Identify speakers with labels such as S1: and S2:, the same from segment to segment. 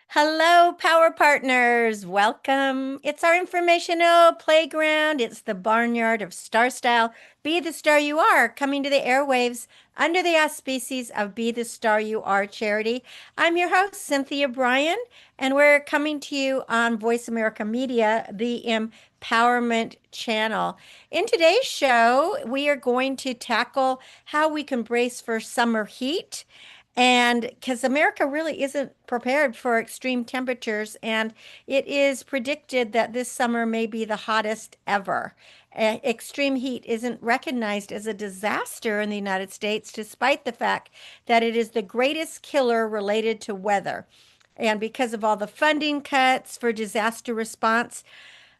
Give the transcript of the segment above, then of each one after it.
S1: Hello, Power Partners. Welcome. It's our informational playground. It's the barnyard of Starstyle. Be the Star You Are, coming to the airwaves under the auspices of Be the Star You Are charity. I'm your host, Cynthia Brian, and we're coming to you on Voice America Media, the Empowerment Channel. In today's show, we are going to tackle how we can brace for summer heat. And because America really isn't prepared for extreme temperatures, and it is predicted that this summer may be the hottest ever. Extreme heat isn't recognized as a disaster in the United States, despite the fact that it is the greatest killer related to weather. And because of all the funding cuts for disaster response,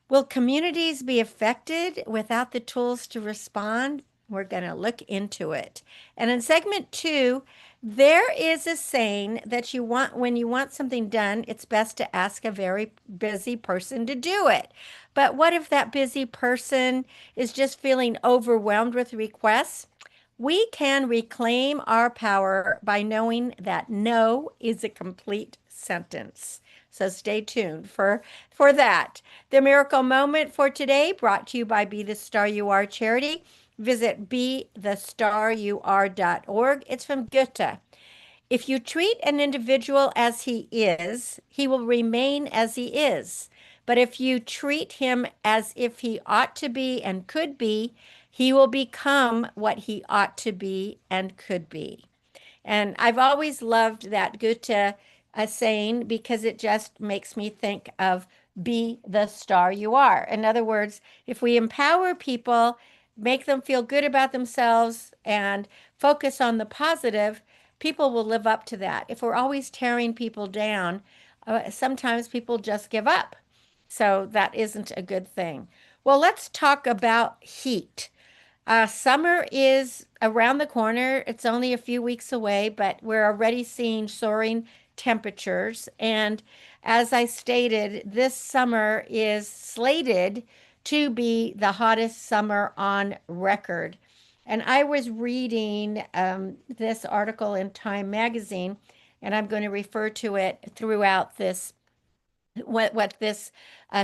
S1: will communities be affected without the tools to respond? We're going to look into it. And in segment two, there is a saying that when you want something done, it's best to ask a very busy person to do it. But what if that busy person is just feeling overwhelmed with requests? We can reclaim our power by knowing that no is a complete sentence. So stay tuned for that. The miracle moment for today brought to you by Be the Star You Are charity. Visit bethestaryouare.org. It's from Goethe. If you treat an individual as he is, he will remain as he is. But if you treat him as if he ought to be and could be, he will become what he ought to be and could be. And I've always loved that Goethe saying because it just makes me think of be the star you are. In other words, if we empower people, make them feel good about themselves, and focus on the positive, people will live up to that. If we're always tearing people down, sometimes people just give up. So that isn't a good thing. Well, let's talk about heat. Summer is around the corner. It's only a few weeks away, but we're already seeing soaring temperatures. And as I stated, this summer is slated to be the hottest summer on record. And I was reading this article in Time magazine, and I'm going to refer to it throughout what this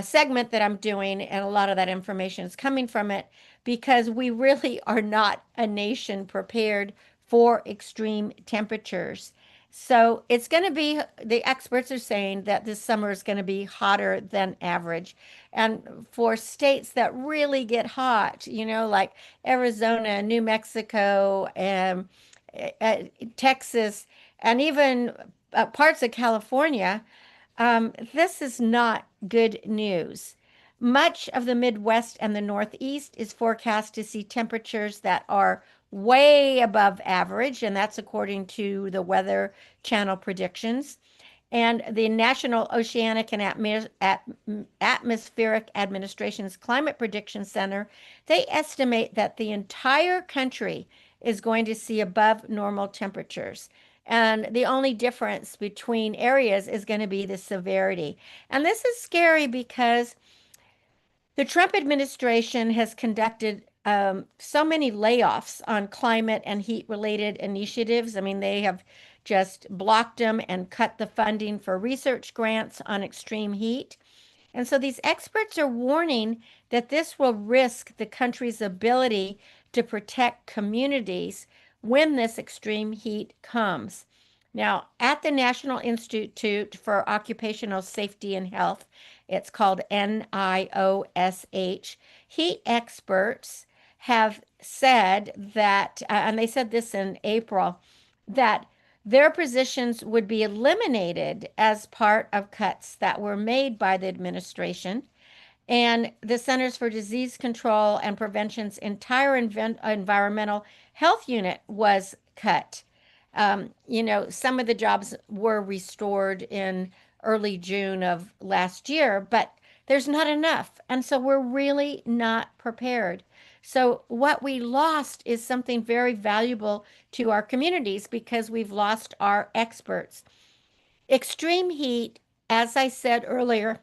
S1: segment that I'm doing, and a lot of that information is coming from it because we really are not a nation prepared for extreme temperatures. So it's going to be, the experts are saying that this summer is going to be hotter than average. And for states that really get hot, like Arizona, New Mexico, and Texas, and even parts of California, this is not good news. Much of the Midwest and the Northeast is forecast to see temperatures that are way above average, and that's according to the Weather Channel predictions. And the National Oceanic and Atmospheric Administration's Climate Prediction Center, they estimate that the entire country is going to see above normal temperatures. And the only difference between areas is going to be the severity. And this is scary because the Trump administration has conducted so many layoffs on climate and heat related initiatives. I mean, they have just blocked them and cut the funding for research grants on extreme heat. And so these experts are warning that this will risk the country's ability to protect communities when this extreme heat comes. Now, at the National Institute for Occupational Safety and Health, it's called NIOSH, heat experts have said that, and they said this in April, that their positions would be eliminated as part of cuts that were made by the administration. And the Centers for Disease Control and Prevention's entire environmental health unit was cut. Some of the jobs were restored in early June of last year, but there's not enough. And so we're really not prepared. So what we lost is something very valuable to our communities because we've lost our experts. Extreme heat, as I said earlier,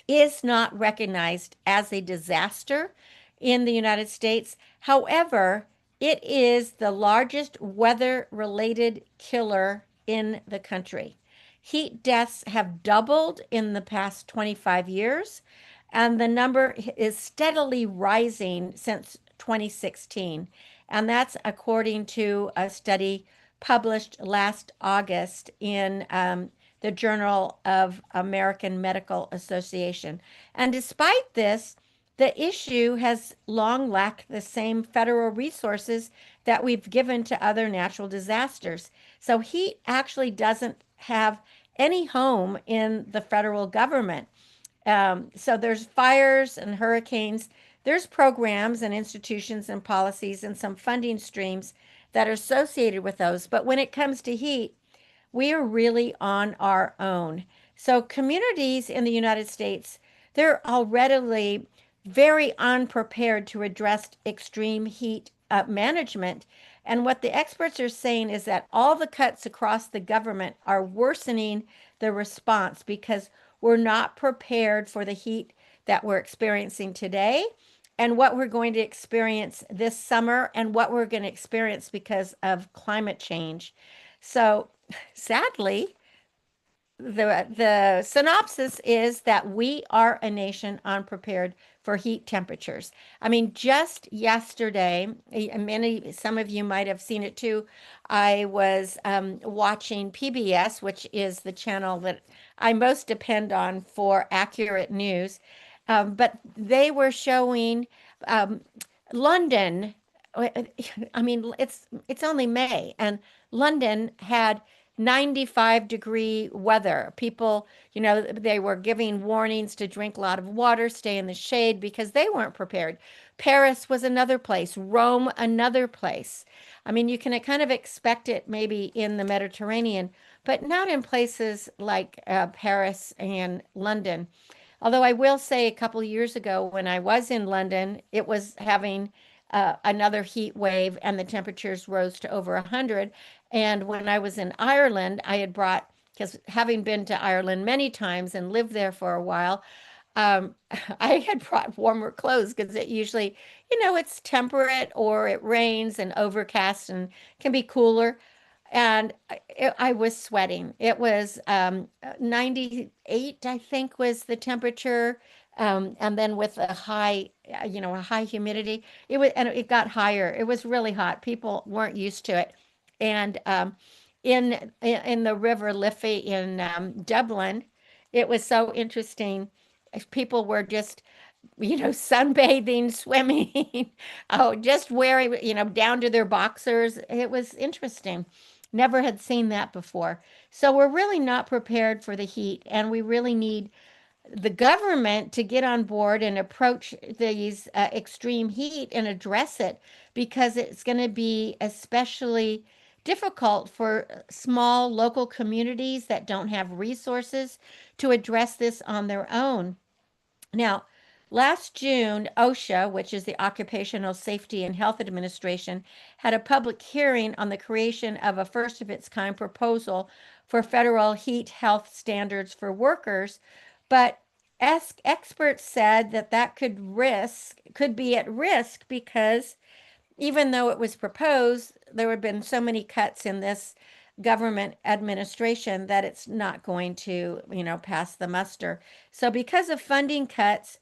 S1: is not recognized as a disaster in the United States. However, it is the largest weather related killer in the country. Heat deaths have doubled in the past 25 years, and the number is steadily rising since 2016. And that's according to a study published last August in the Journal of American Medical Association. And despite this, the issue has long lacked the same federal resources that we've given to other natural disasters. So heat actually doesn't have any home in the federal government. So there's fires and hurricanes. There's programs and institutions and policies and some funding streams that are associated with those. But when it comes to heat, we are really on our own. So communities in the United States, they're already very unprepared to address extreme heat management. And what the experts are saying is that all the cuts across the government are worsening the response because we're not prepared for the heat that we're experiencing today and what we're going to experience this summer and what we're going to experience because of climate change. So sadly, the synopsis is that we are a nation unprepared for heat temperatures. I mean, just yesterday, some of you might have seen it too. I was watching PBS, which is the channel that I most depend on for accurate news. But they were showing um, London. I mean, it's only May, and London had 95-degree weather. People, they were giving warnings to drink a lot of water, stay in the shade because they weren't prepared. Paris was another place, Rome another place. I mean, you can kind of expect it maybe in the Mediterranean, but not in places like Paris and London. Although I will say a couple of years ago when I was in London, it was having another heat wave and the temperatures rose to over 100. And when I was in Ireland, I had brought, because having been to Ireland many times and lived there for a while, um, I had brought warmer clothes because it usually, it's temperate or it rains and overcast and can be cooler. And I was sweating. It was 98, I think, was the temperature. And then with a high humidity, and it got higher. It was really hot. People weren't used to it. And in the River Liffey in Dublin, it was so interesting. People were just sunbathing, swimming, oh, just wearing, down to their boxers. It was interesting. Never had seen that before. So we're really not prepared for the heat, and we really need the government to get on board and approach these extreme heat and address it because it's going to be especially difficult for small local communities that don't have resources to address this on their own. Now, last June, OSHA, which is the Occupational Safety and Health Administration, had a public hearing on the creation of a first of its kind proposal for federal heat health standards for workers. But experts said that could be at risk because even though it was proposed, there have been so many cuts in this government administration that it's not going to, pass the muster. So because of funding cuts,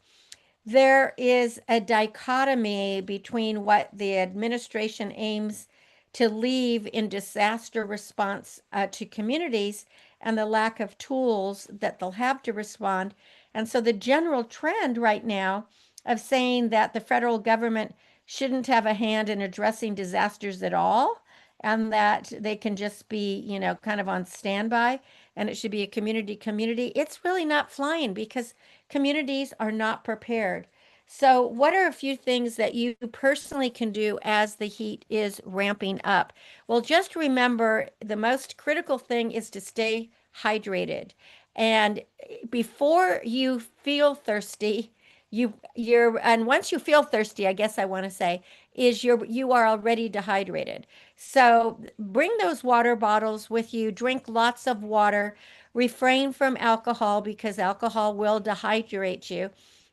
S1: there is a dichotomy between what the administration aims to leave in disaster response to communities and the lack of tools that they'll have to respond. And so the general trend right now of saying that the federal government shouldn't have a hand in addressing disasters at all and that they can just be, kind of on standby and it should be a community, it's really not flying because communities are not prepared. So, what are a few things that you personally can do as the heat is ramping up? Well, just remember the most critical thing is to stay hydrated. And before you feel thirsty, and once you feel thirsty, I guess I want to say, is you are already dehydrated. So bring those water bottles with you, drink lots of water, refrain from alcohol because alcohol will dehydrate you.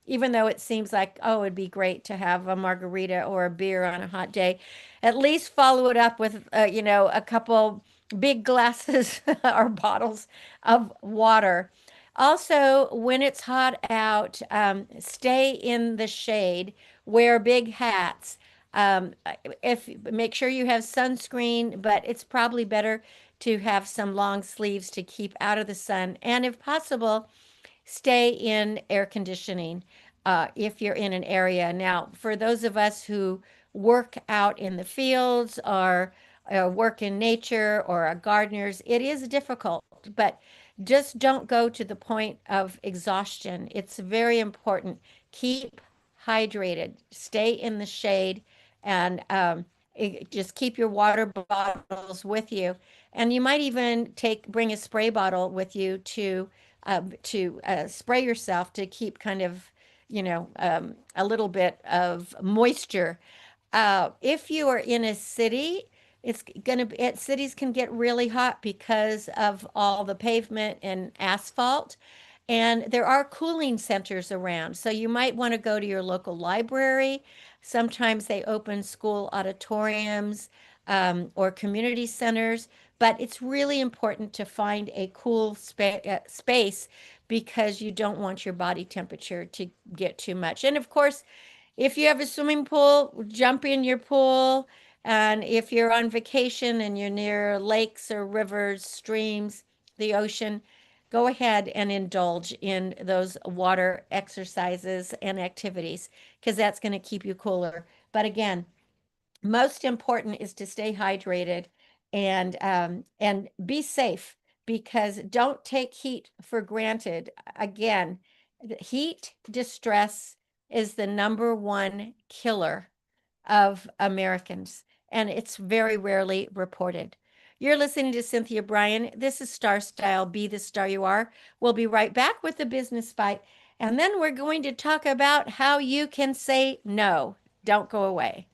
S1: Even though it seems like, oh, it'd be great to have a margarita or a beer on a hot day, at least follow it up with, a couple big glasses or bottles of water. Also, when it's hot out, stay in the shade, wear big hats. If make sure you have sunscreen, but it's probably better to have some long sleeves to keep out of the sun. And if possible, stay in air conditioning if you're in an area. Now, for those of us who work out in the fields or work in nature or are gardeners, it is difficult, but just don't go to the point of exhaustion. It's very important. Keep hydrated, stay in the shade, and just keep your water bottles with you. And you might even bring a spray bottle with you to spray yourself to keep kind of, a little bit of moisture. If you are in a city, cities can get really hot because of all the pavement and asphalt. And there are cooling centers around. So you might want to go to your local library. Sometimes they open school auditoriums or community centers, but it's really important to find a cool space because you don't want your body temperature to get too much. And of course, if you have a swimming pool, jump in your pool. And if you're on vacation and you're near lakes or rivers, streams, the ocean, go ahead and indulge in those water exercises and activities because that's going to keep you cooler. But again, most important is to stay hydrated and be safe because don't take heat for granted. Again, heat distress is the number one killer of Americans, and it's very rarely reported. You're listening to Cynthia Brian. This is Star Style. Be the star you are. We'll be right back with the business fight, and then we're going to talk about how you can say no. Don't go away.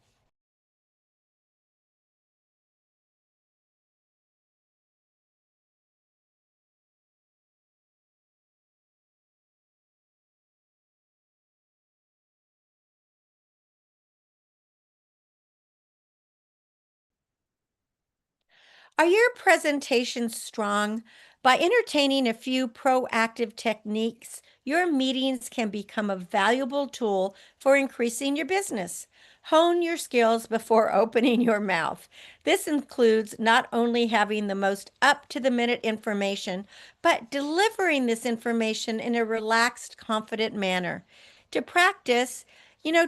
S1: Are your presentations strong? By entertaining a few proactive techniques, your meetings can become a valuable tool for increasing your business. Hone your skills before opening your mouth. This includes not only having the most up to the minute information, but delivering this information in a relaxed, confident manner. To practice,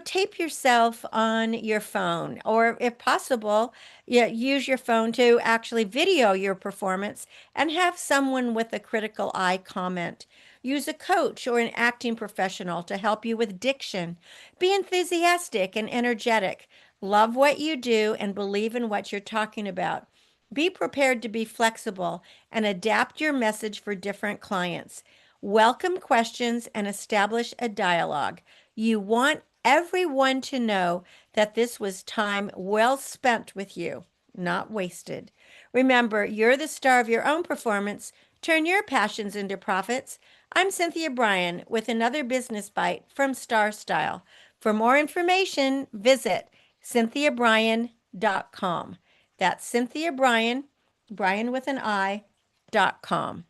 S1: tape yourself on your phone, or if possible, yeah, use your phone to actually video your performance and have someone with a critical eye comment. Use a coach or an acting professional to help you with diction. Be enthusiastic and energetic. Love what you do and believe in what you're talking about. Be prepared to be flexible and adapt your message for different clients. Welcome questions and establish a dialogue. You want everyone to know that this was time well spent with you, not wasted. Remember, you're the star of your own performance. Turn your passions into profits. I'm Cynthia Brian with another business bite from Starstyle. For more information, visit cynthiabrian.com. That's Cynthia Brian, Brian with an I.com.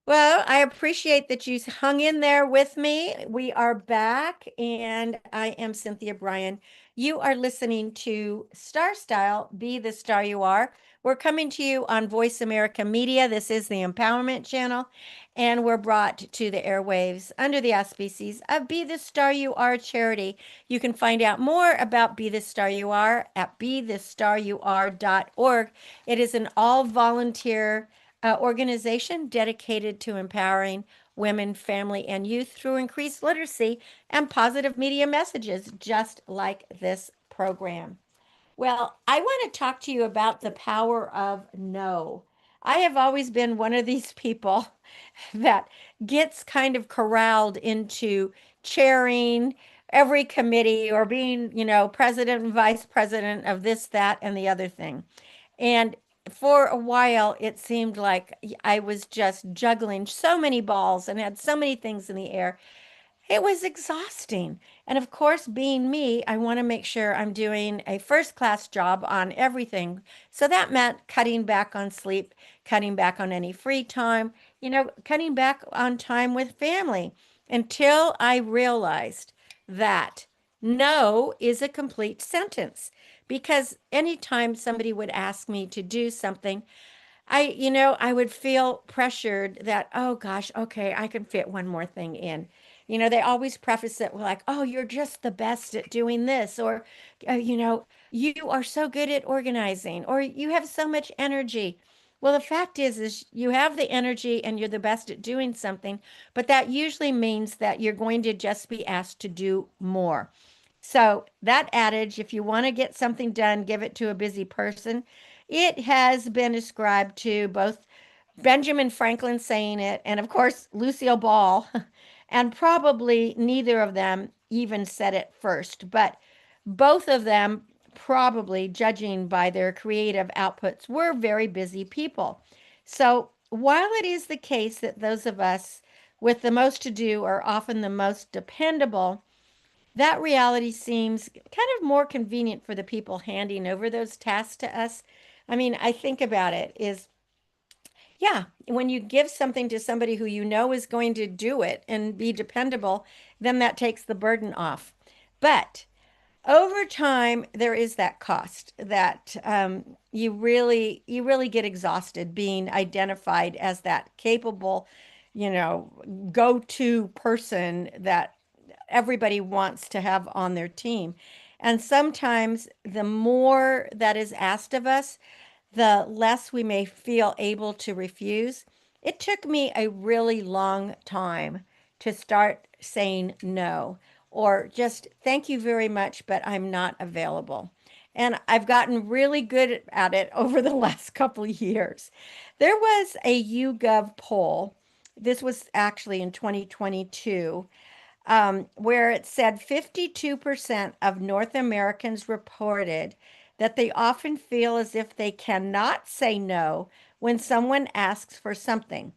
S1: Well, I appreciate that you hung in there with me. We are back, and I am Cynthia Brian. You are listening to Star Style, Be the Star You Are. We're coming to you on Voice America Media. This is the Empowerment Channel, and we're brought to the airwaves under the auspices of Be the Star You Are charity. You can find out more about Be the Star You Are at bethestaryouare.org. It is an all volunteer organization dedicated to empowering women, family, and youth through increased literacy and positive media messages, just like this program. Well, I want to talk to you about the power of no. I have always been one of these people that gets kind of corralled into chairing every committee or being, president and vice president of this, that, and the other thing. And for a while, it seemed like I was just juggling so many balls and had so many things in the air. It was exhausting. And of course, being me, I want to make sure I'm doing a first class job on everything. So that meant cutting back on sleep, cutting back on any free time, cutting back on time with family until I realized that no is a complete sentence. Because anytime somebody would ask me to do something, I would feel pressured that, oh gosh, okay, I can fit one more thing in. They always preface it with like, oh, you're just the best at doing this, or, you are so good at organizing, or you have so much energy. Well, the fact is you have the energy and you're the best at doing something, but that usually means that you're going to just be asked to do more. So that adage, if you want to get something done, give it to a busy person. It has been ascribed to both Benjamin Franklin saying it, and of course, Lucille Ball, and probably neither of them even said it first, but both of them, probably judging by their creative outputs, were very busy people. So while it is the case that those of us with the most to do are often the most dependable, that reality seems kind of more convenient for the people handing over those tasks to us. I mean, I think about it is, yeah, when you give something to somebody who you know is going to do it and be dependable, then that takes the burden off. But over time, there is that cost that you really get exhausted being identified as that capable, go-to person that everybody wants to have on their team. And sometimes the more that is asked of us, the less we may feel able to refuse. It took me a really long time to start saying no, or just thank you very much, but I'm not available. And I've gotten really good at it over the last couple of years. There was a YouGov poll. This was actually in 2022, where it said 52% of North Americans reported that they often feel as if they cannot say no when someone asks for something.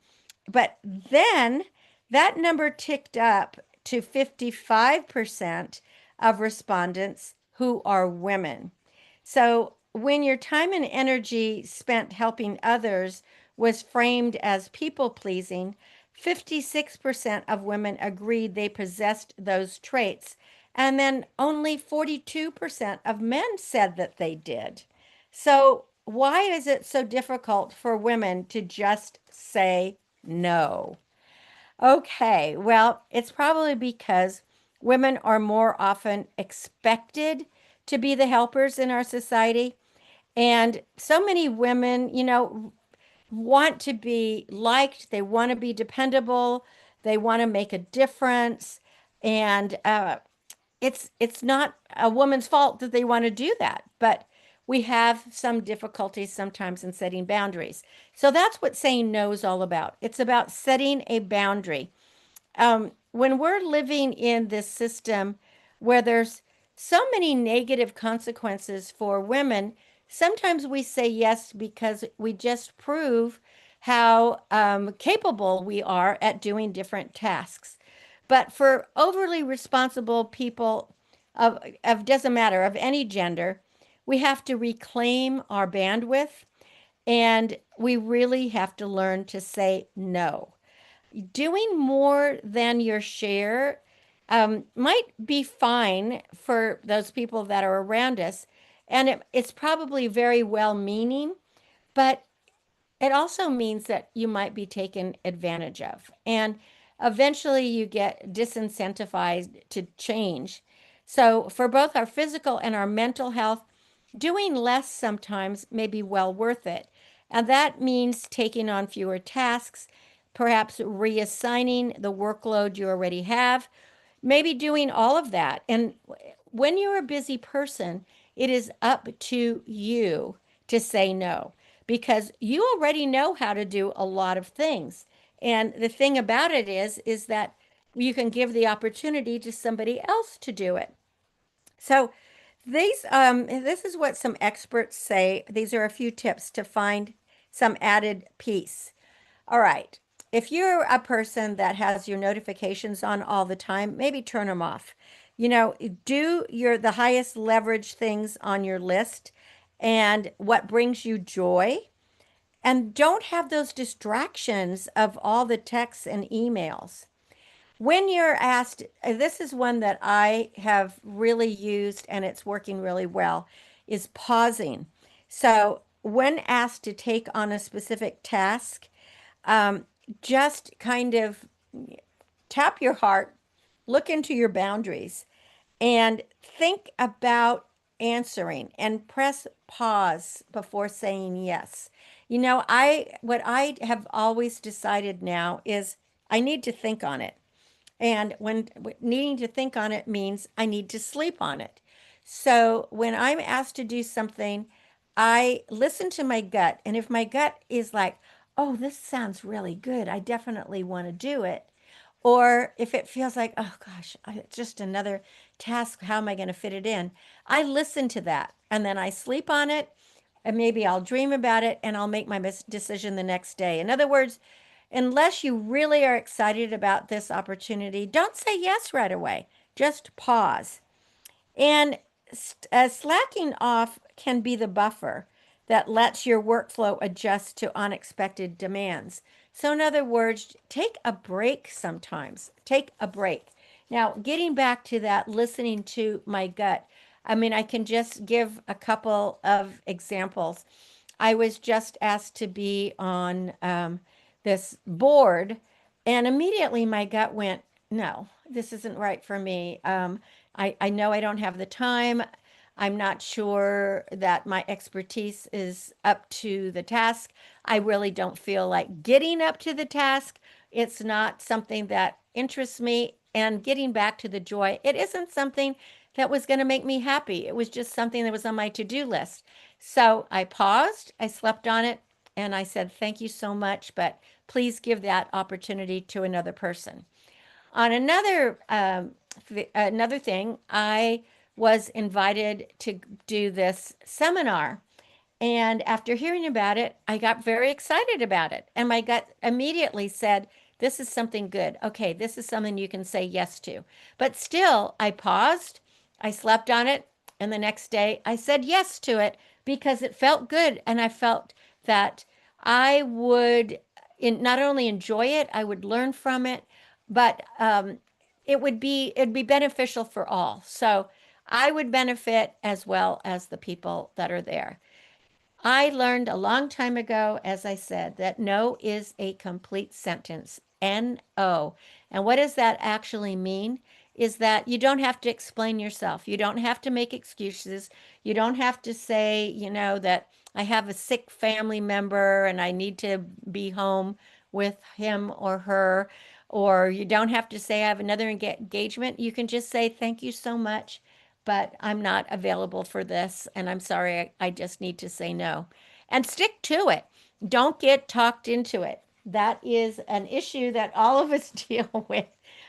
S1: But then that number ticked up to 55% of respondents who are women. So when your time and energy spent helping others was framed as people pleasing, 56% of women agreed they possessed those traits. And then only 42% of men said that they did. So, why is it so difficult for women to just say no? Okay, well, it's probably because women are more often expected to be the helpers in our society. And so many women, want to be liked, they want to be dependable, they want to make a difference. And it's not a woman's fault that they want to do that, but we have some difficulties sometimes in setting boundaries. So that's what saying no is all about. It's about setting a boundary. When we're living in this system where there's so many negative consequences for women, sometimes we say yes because we just prove how capable we are at doing different tasks. But for overly responsible people of doesn't matter of any gender, we have to reclaim our bandwidth and we really have to learn to say no. Doing more than your share might be fine for those people that are around us. And it's probably very well meaning, but it also means that you might be taken advantage of. And eventually you get disincentivized to change. So, for both our physical and our mental health, doing less sometimes may be well worth it. And that means taking on fewer tasks, perhaps reassigning the workload you already have, maybe doing all of that. And when you're a busy person, it is up to you to say no because you already know how to do a lot of things. And the thing about it is that you can give the opportunity to somebody else to do it. So this is what some experts say. These are a few tips to find some added peace. All right. if you're a person that has your notifications on all the time, maybe turn them off. You know, do the highest leverage things on your list and what brings you joy. And don't have those distractions of all the texts and emails. When you're asked, this is one that I have really used and it's working really well, is pausing. So when asked to take on a specific task, um, just kind of tap your heart, look into your boundaries, and think about answering and press pause before saying yes. You know, what I have always decided now is I need to think on it. And when needing to think on it means I need to sleep on it. So when I'm asked to do something, I listen to my gut. And if my gut is like, oh, this sounds really good, I definitely want to do it. Or if it feels like, oh gosh, it's just another task, how am I going to fit it in? I listen to that and then I sleep on it. And maybe I'll dream about it and I'll make my decision the next day. In other words, unless you really are excited about this opportunity, don't say yes right away. Just pause. And slacking off can be the buffer that lets your workflow adjust to unexpected demands. So, in other words, take a break sometimes. Take a break. Now, getting back to that, listening to my gut, I mean, I can just give a couple of examples. I was just asked to be on this board, and immediately my gut went, no, this isn't right for me. I know I don't have the time. I'm not sure that my expertise is up to the task. I really don't feel like getting up to the task. It's not something that interests me. And getting back to the joy, it isn't something that was going to make me happy. It was just something that was on my to-do list. So I paused, I slept on it, and I said, thank you so much, but please give that opportunity to another person. On another thing, I was invited to do this seminar. And after hearing about it, I got very excited about it. And my gut immediately said, this is something good. Okay, this is something you can say yes to. But still, I paused, I slept on it, and the next day I said yes to it because it felt good. And I felt that I would not only enjoy it, I would learn from it, but it'd be beneficial for all. So I would benefit as well as the people that are there. I learned a long time ago, as I said, that no is a complete sentence. N-O. And what does that actually mean? Is that you don't have to explain yourself. You don't have to make excuses. You don't have to say, you know, that I have a sick family member and I need to be home with him or her. Or you don't have to say I have another engagement. You can just say, thank you so much, but I'm not available for this. And I'm sorry, I just need to say no. And stick to it. Don't get talked into it. That is an issue that all of us deal with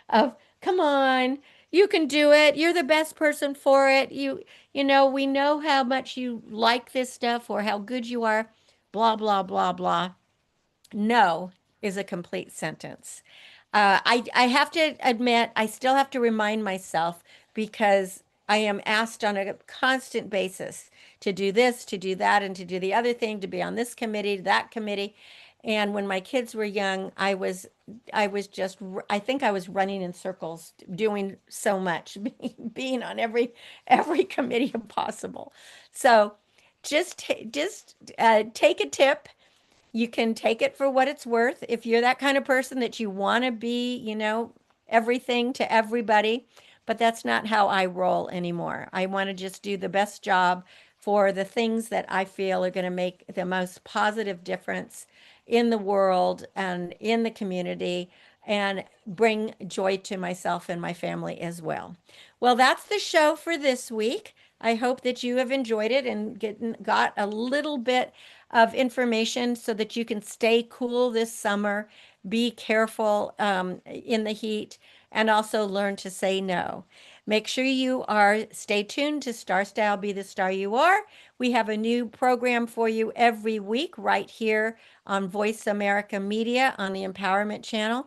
S1: of, come on, you can do it. You're the best person for it. You know, we know how much you like this stuff or how good you are, blah, blah, blah, blah. No is a complete sentence. I have to admit, I still have to remind myself because I am asked on a constant basis to do this, to do that, and to do the other thing, to be on this committee, that committee. And when my kids were young, I was just, I think I was running in circles, doing so much, being on every committee possible. So just take a tip. You can take it for what it's worth. If you're that kind of person that you want to be, you know, everything to everybody, but that's not how I roll anymore. I want to just do the best job for the things that I feel are going to make the most positive difference in the world and in the community and bring joy to myself and my family as well. Well, that's the show for this week. I hope that you have enjoyed it and got a little bit of information so that you can stay cool this summer. be careful in the heat, and also learn to say no. Make sure you are stay tuned to Star Style Be the Star You Are. We have a new program for you every week right here on Voice America Media on the Empowerment Channel.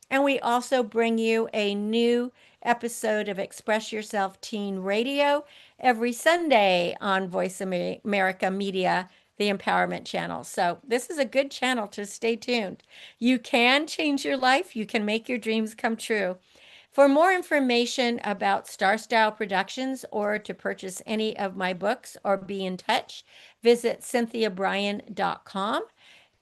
S1: And we also bring you a new episode of Express Yourself Teen Radio every Sunday on Voice America Media, the Empowerment Channel. So, this is a good channel to stay tuned. You can change your life, you can make your dreams come true. For more information about Star Style Productions or to purchase any of my books or be in touch, visit cynthiabrian.com.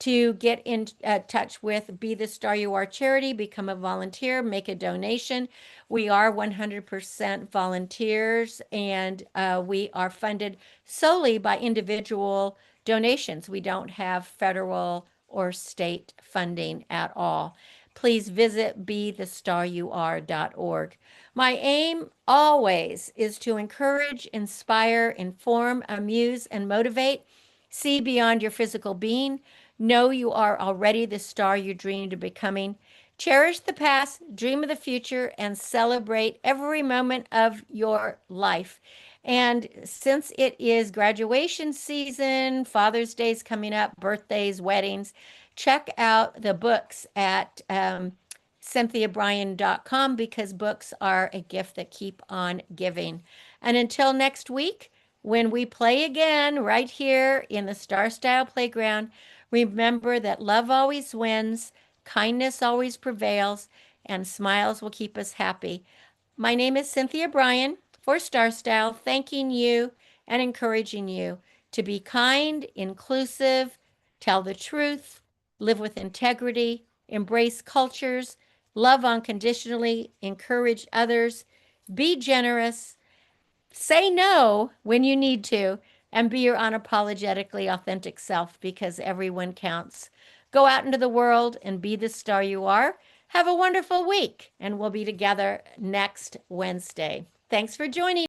S1: To get in touch with Be the Star You Are charity, become a volunteer, make a donation. We are 100% volunteers, and we are funded solely by individual donations. We don't have federal or state funding at all. Please visit bethestaryouare.org. My aim always is to encourage, inspire, inform, amuse, and motivate. See beyond your physical being. Know you are already the star you dreamed of becoming. Cherish the past, dream of the future, and celebrate every moment of your life. And since it is graduation season, Father's Day is coming up, birthdays, weddings, check out the books at cynthiabrian.com because books are a gift that keep on giving. And until next week, when we play again right here in the Star Style Playground, remember that love always wins, kindness always prevails, and smiles will keep us happy. My name is Cynthia Brian for Star Style, thanking you and encouraging you to be kind, inclusive, tell the truth, live with integrity, embrace cultures, love unconditionally, encourage others, be generous, say no when you need to, and be your unapologetically authentic self because everyone counts. Go out into the world and be the star you are. Have a wonderful week, and we'll be together next Wednesday. Thanks for joining.